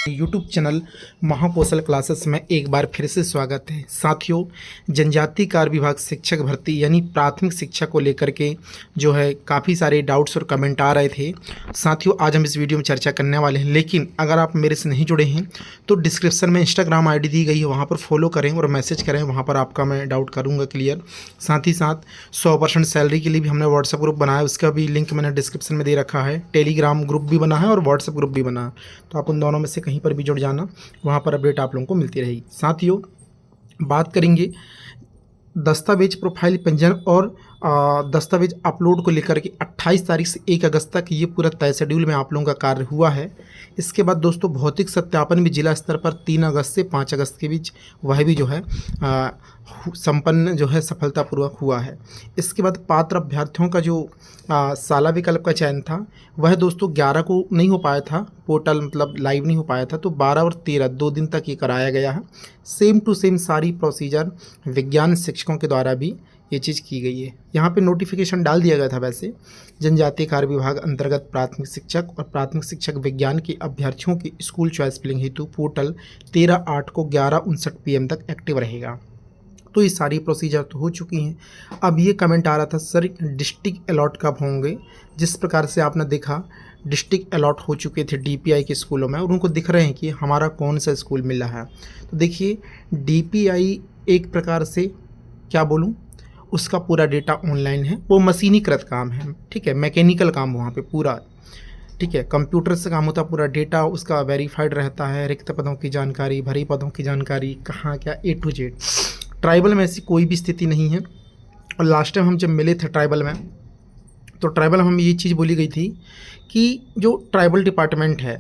YouTube channel Mahakaushal classes में एक बार फिर से स्वागत है। साथियों, जनजातीय कार्य विभाग शिक्षक भर्ती यानी प्राथमिक शिक्षा को लेकर के जो है काफ़ी सारे डाउट्स और कमेंट आ रहे थे। साथियों, आज हम इस वीडियो में चर्चा करने वाले हैं, लेकिन अगर आप मेरे से नहीं जुड़े हैं तो डिस्क्रिप्शन में इंस्टाग्राम आईडी दी गई है, वहाँ पर फॉलो करें और मैसेज करें, वहाँ पर आपका मैं डाउट करूँगा क्लियर। साथ ही साथ 100% सैलरी के लिए भी हमने व्हाट्सएप ग्रुप बनाया है, उसका भी लिंक मैंने डिस्क्रिप्शन में दे रखा है। टेलीग्राम ग्रुप भी बना है और व्हाट्सएप ग्रुप भी बना है, तो आप उन दोनों में से कहीं पर भी जुड़ जाना, वहाँ पर अपडेट आप लोगों को मिलती रहेगी। साथियों, बात करेंगे दस्तावेज प्रोफाइल पंजीयन और दस्तावेज अपलोड को लेकर के 28 तारीख से 1 अगस्त तक ये पूरा तय शेड्यूल में आप लोगों का कार्य हुआ है। इसके बाद दोस्तों भौतिक सत्यापन भी जिला स्तर पर 3 अगस्त से 5 अगस्त के बीच वह भी जो है संपन्न जो है सफलतापूर्वक हुआ है। इसके बाद पात्र अभ्यर्थियों का जो साला विकल्प का चयन था वह दोस्तों 11 को नहीं हो पाया था, पोर्टल मतलब लाइव नहीं हो पाया था, तो 12 और 13 2 दिन तक ये कराया गया है। सेम टू सेम सारी प्रोसीजर विज्ञान शिक्षकों के द्वारा भी ये चीज़ की गई है। यहाँ पे नोटिफिकेशन डाल दिया गया था वैसे जनजातीय कार्य विभाग अंतर्गत प्राथमिक शिक्षक और प्राथमिक शिक्षक विज्ञान के अभ्यर्थियों की स्कूल चॉइस फिलिंग हेतु पोर्टल 13/8 को 11:59 PM तक एक्टिव रहेगा। तो ये सारी प्रोसीजर तो हो चुकी हैं। अब ये कमेंट आ रहा था, सर डिस्ट्रिक्ट अलॉट कब होंगे? जिस प्रकार से आपने देखा डिस्ट्रिक्ट अलॉट हो चुके थे DPI के स्कूलों में और उनको दिख रहे हैं कि हमारा कौन सा स्कूल मिला है। तो देखिए DPI एक प्रकार से क्या बोलूँ, उसका पूरा डेटा ऑनलाइन है, वो मशीनीकृत काम है, ठीक है, मैकेनिकल काम वहाँ पे पूरा, ठीक है, कंप्यूटर से काम होता, पूरा डेटा उसका वेरीफाइड रहता है, रिक्त पदों की जानकारी, भरी पदों की जानकारी, कहाँ क्या A to Z। ट्राइबल में ऐसी कोई भी स्थिति नहीं है। और लास्ट टाइम हम जब मिले थे ट्राइबल में, तो ट्राइबल हम ये चीज़ बोली गई थी कि जो ट्राइबल डिपार्टमेंट है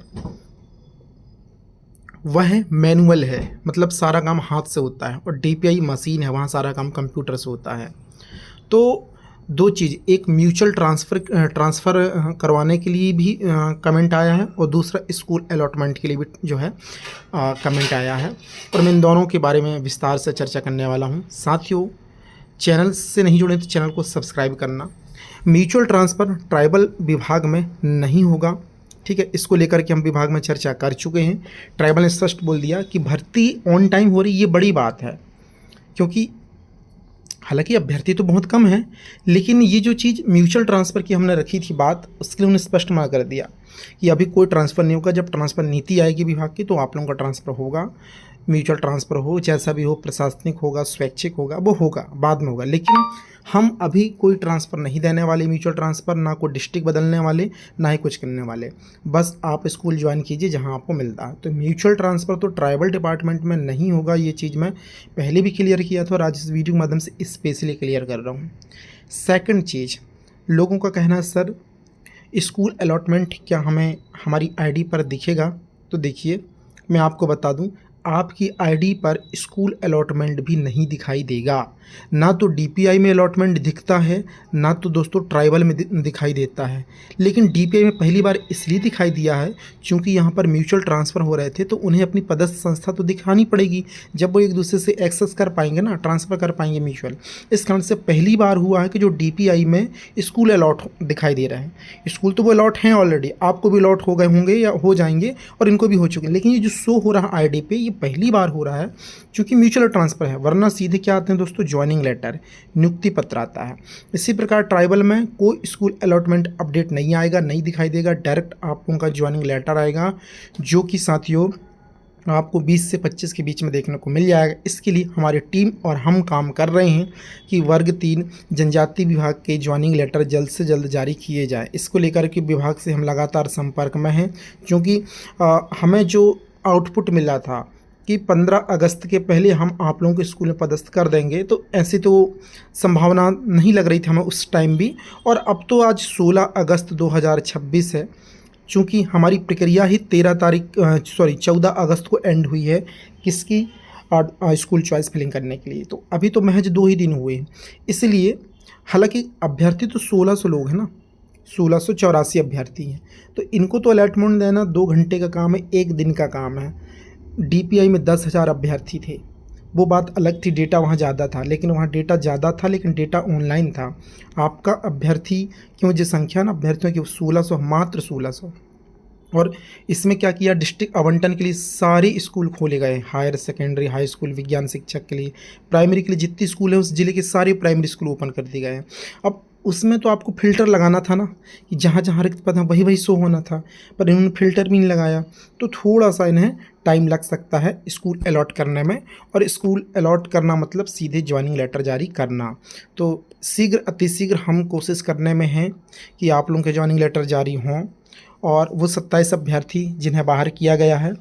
वह मैनुअल है, मतलब सारा काम हाथ से होता है, और DPI मशीन है, वहाँ सारा काम कंप्यूटर से होता है। तो दो चीज़, एक म्यूचुअल ट्रांसफ़र करवाने के लिए भी कमेंट आया है और दूसरा स्कूल अलॉटमेंट के लिए भी जो है कमेंट आया है, और मैं इन दोनों के बारे में विस्तार से चर्चा करने वाला हूँ। साथियों, चैनल से नहीं जुड़े तो चैनल को सब्सक्राइब करना। म्यूचुअल ट्रांसफ़र ट्राइबल विभाग में नहीं होगा, ठीक है, इसको लेकर के हम विभाग में चर्चा कर चुके हैं। ट्राइबल ने स्पष्ट बोल दिया कि भर्ती ऑन टाइम हो रही, ये बड़ी बात है, क्योंकि हालांकि अभ्यर्थी तो बहुत कम है, लेकिन ये जो चीज़ म्यूचुअल ट्रांसफ़र की हमने रखी थी बात, उसके लिए उन्होंने स्पष्ट मना कर दिया कि अभी कोई ट्रांसफ़र नहीं होगा। जब ट्रांसफ़र नीति आएगी विभाग की तो आप लोगों का ट्रांसफ़र होगा, म्यूचुअल ट्रांसफ़र हो जैसा भी हो, प्रशासनिक होगा, स्वैच्छिक होगा, वो होगा, बाद में होगा। लेकिन हम अभी कोई ट्रांसफ़र नहीं देने वाले, म्यूचुअल ट्रांसफ़र, ना कोई डिस्ट्रिक्ट बदलने वाले, ना ही कुछ करने वाले। बस आप स्कूल ज्वाइन कीजिए जहां आपको मिलता है। तो म्यूचुअल ट्रांसफ़र तो ट्राइबल डिपार्टमेंट में नहीं होगा, ये चीज़ मैं पहले भी क्लियर किया था और आज इस वीडियो के माध्यम से स्पेशली क्लियर कर रहा हूँ। सेकंड चीज़, लोगों का कहना है सर स्कूल अलॉटमेंट क्या हमें हमारी ID पर दिखेगा? तो देखिए, मैं आपको बता दूं, आपकी ID पर स्कूल अलॉटमेंट भी नहीं दिखाई देगा। ना तो DPI में अलॉटमेंट दिखता है, ना तो दोस्तों ट्राइबल में दिखाई देता है। लेकिन DPI में पहली बार इसलिए दिखाई दिया है क्योंकि यहाँ पर म्यूचुअल ट्रांसफ़र हो रहे थे, तो उन्हें अपनी पदस्थ संस्था तो दिखानी पड़ेगी जब वो एक दूसरे से एक्सेस कर पाएंगे ना, ट्रांसफ़र कर पाएंगे म्यूचुअल। इस कारण से पहली बार हुआ है कि जो DPI में स्कूल अलॉट दिखाई दे रहा है। स्कूल तो वो अलॉट हैं ऑलरेडी, आपको भी अलॉट हो गए होंगे या हो जाएंगे और इनको भी हो चुके हैं, लेकिन ये जो शो हो रहा है ID पे, ये पहली बार हो रहा है क्योंकि म्यूचुअल ट्रांसफ़र है। वरना सीधे क्या आते हैं दोस्तों, ज्वाइनिंग लेटर, नियुक्ति पत्र आता है। इसी प्रकार ट्राइबल में कोई स्कूल अलॉटमेंट अपडेट नहीं आएगा, नहीं दिखाई देगा, डायरेक्ट आपको उनका ज्वाइनिंग लेटर आएगा, जो कि साथियों आपको 20 से 25 के बीच में देखने को मिल जाएगा। इसके लिए हमारी टीम और हम काम कर रहे हैं कि वर्ग 3 जनजाति विभाग के ज्वाइनिंग लेटर जल्द से जल्द जारी किए जाए। इसको लेकर के विभाग से हम लगातार संपर्क में हैं, क्योंकि हमें जो आउटपुट मिला था कि 15 अगस्त के पहले हम आप लोगों के स्कूल में पदस्थ कर देंगे, तो ऐसी तो संभावना नहीं लग रही थी हमें उस टाइम भी। और अब तो आज 16 अगस्त 2026 है, चूँकि हमारी प्रक्रिया ही 14 अगस्त को एंड हुई है किसकी, स्कूल चॉइस फिलिंग करने के लिए। तो अभी तो महज 2 ही दिन हुए हैं। इसलिए हालांकि अभ्यर्थी तो 1600 लोग हैं ना, 1684 अभ्यर्थी हैं, तो इनको तो अलॉटमेंट देना 2 घंटे का काम है, 1 दिन का काम है। DPI में 10,000 अभ्यर्थी थे, वो बात अलग थी, डेटा वहाँ ज़्यादा था, लेकिन वहाँ डेटा ज़्यादा था लेकिन डेटा ऑनलाइन था। आपका अभ्यर्थी क्यों जो संख्या ना अभ्यर्थियों की 1600, मात्र 1600, और इसमें क्या किया, डिस्ट्रिक्ट आवंटन के लिए सारे स्कूल खोले गए, हायर सेकेंडरी, हाई स्कूल, विज्ञान शिक्षक के लिए, प्राइमरी के लिए जितने स्कूल हैं उस ज़िले के सारे प्राइमरी स्कूल ओपन कर दिए गए हैं। अब उसमें तो आपको फ़िल्टर लगाना था ना, कि जहाँ जहाँ रिक्त पद हैं वही वही शो होना था, पर इन्होंने फ़िल्टर भी नहीं लगाया, तो थोड़ा सा इन्हें टाइम लग सकता है स्कूल अलॉट करने में। और स्कूल अलॉट करना मतलब सीधे ज्वाइनिंग लेटर जारी करना। तो शीघ्र अतिशीघ्र हम कोशिश करने में हैं कि आप लोगों के ज्वाइनिंग लेटर जारी हों, और वो 27 अभ्यर्थी जिन्हें बाहर किया गया है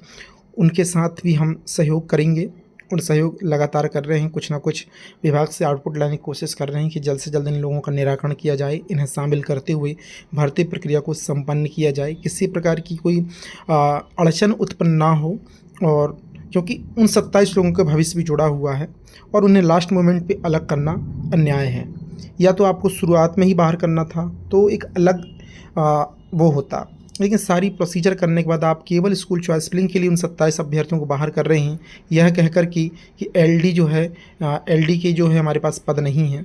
उनके साथ भी हम सहयोग करेंगे, और सहयोग लगातार कर रहे हैं। कुछ ना कुछ विभाग से आउटपुट लाने की कोशिश कर रहे हैं कि जल्द से जल्द इन लोगों का निराकरण किया जाए, इन्हें शामिल करते हुए भर्ती प्रक्रिया को संपन्न किया जाए, किसी प्रकार की कोई अड़चन उत्पन्न ना हो। और क्योंकि उन 27 लोगों का भविष्य भी जुड़ा हुआ है, और उन्हें लास्ट मोमेंट पे अलग करना अन्याय है। या तो आपको शुरुआत में ही बाहर करना था तो एक अलग वो होता, लेकिन सारी प्रोसीजर करने के बाद आप केवल स्कूल चॉइस फिलिंग के लिए उन 27 अभ्यर्थियों को बाहर कर रहे हैं, यह कहकर कि एलडी जो है, एलडी के जो है हमारे पास पद नहीं हैं,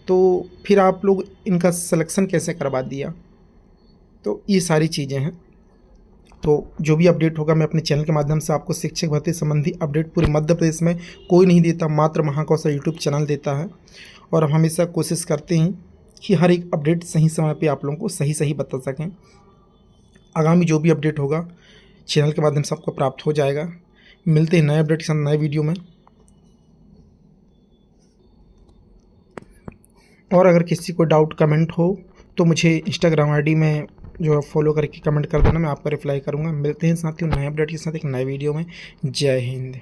तो फिर आप लोग इनका सिलेक्शन कैसे करवा दिया। तो ये सारी चीज़ें हैं। तो जो भी अपडेट होगा मैं अपने चैनल के माध्यम से आपको शिक्षक भर्ती संबंधी अपडेट पूरे मध्य प्रदेश में कोई नहीं देता, मात्र महाकौशल यूट्यूब चैनल देता है। और हम हमेशा कोशिश करते हैं कि हर एक अपडेट सही समय पे आप लोगों को सही बता सकें। आगामी जो भी अपडेट होगा चैनल के माध्यम से आपको प्राप्त हो जाएगा। मिलते हैं नए अपडेट के साथ नए वीडियो में। और अगर किसी को डाउट कमेंट हो तो मुझे इंस्टाग्राम आईडी में जो है फॉलो करके कमेंट कर देना, मैं आपका रिप्लाई करूँगा। मिलते हैं साथियों नए अपडेट के साथ एक नए वीडियो में। जय हिंद।